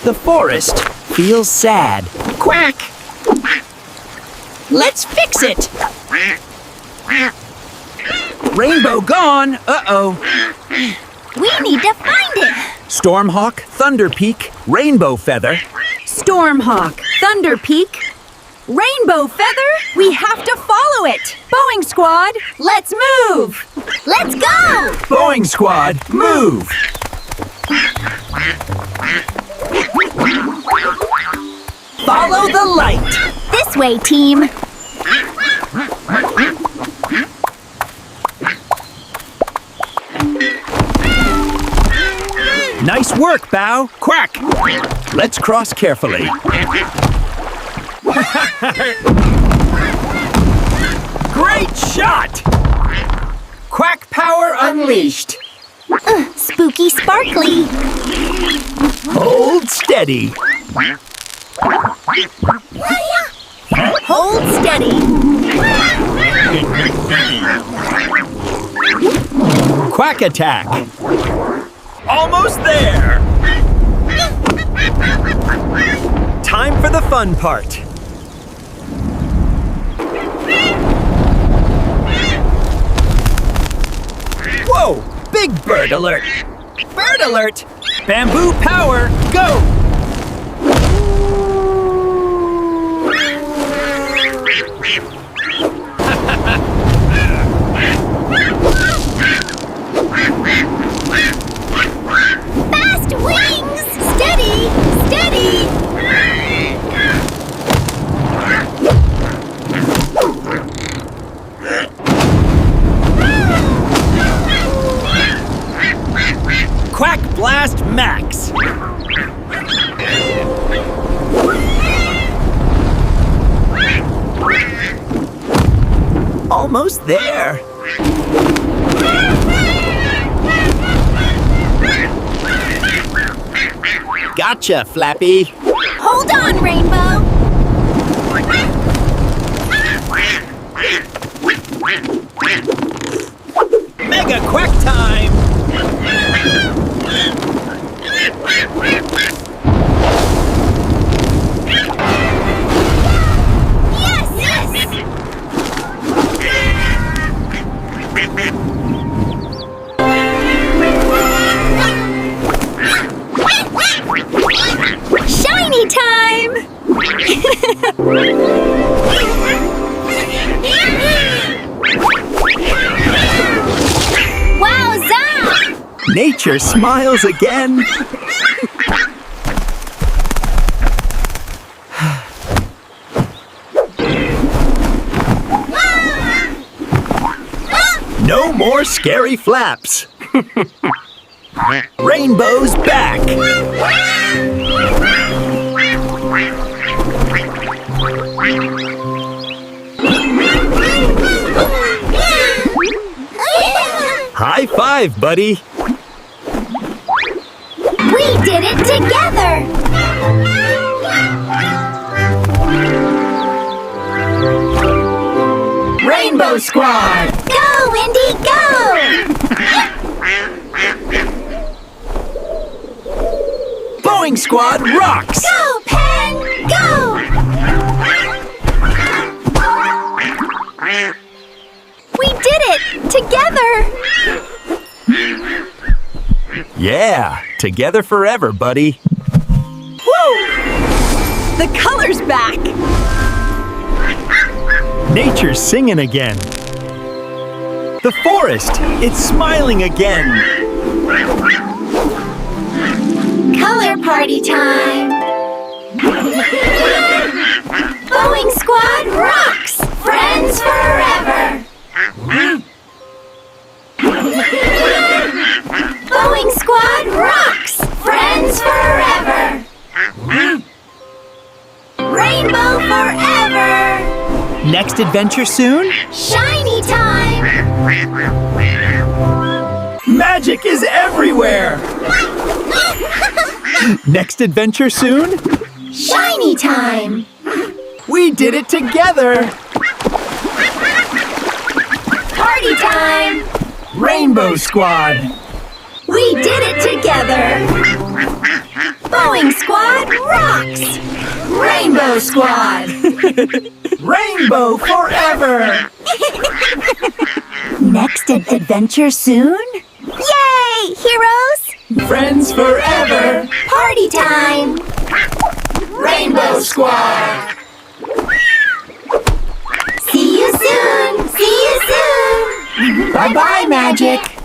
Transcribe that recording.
The forest feels sad. Quack! Let's fix it! Rainbow gone. Uh-oh. We need to find it! Stormhawk, Thunderpeak, Rainbow Feather. Stormhawk, Thunderpeak, Rainbow Feather, we have to follow it! Boeing Squad, let's move! Let's go! Boeing Squad, move! Follow the light! This way, team! Nice work, Bao. Quack! Let's cross carefully. Great shot! Quack power unleashed. Spooky sparkly! Hold steady. Hold steady! Quack attack. Almost there. Time for the fun part. Whoa! Big bird alert! Bird alert! Bamboo power, go! Fast wings! Steady! Steady! Quack Blast Max! Almost there. Gotcha, Flappy. Hold on, Rainbow! Mega Quack time! Yes! Yes! Shiny time! Wowza! Nature smiles again. No more scary flaps. Rainbow's back. High five, buddy. We did it together! Rainbow Squad! Go, Windy, go! Boeing Squad rocks. Go, Pen, go! We did it together! Yeah, together forever, buddy. Whoa! The color's back! Nature's singing again. The forest, it's smiling again. Color party time! Boeing Squad rocks! Friends forever! Boeing Squad rocks! Friends forever! Rainbow forever! Next adventure soon? Shiny time! Magic is everywhere! Next adventure soon? Shiny time! We did it together! Party time! Rainbow Squad! We did it together! Bowing Squad rocks! Rainbow Squad! Rainbow forever! Next adventure soon? Yay, heroes! Friends forever! Party time! Rainbow Squad! See you soon! See you soon! Bye-bye, Magic!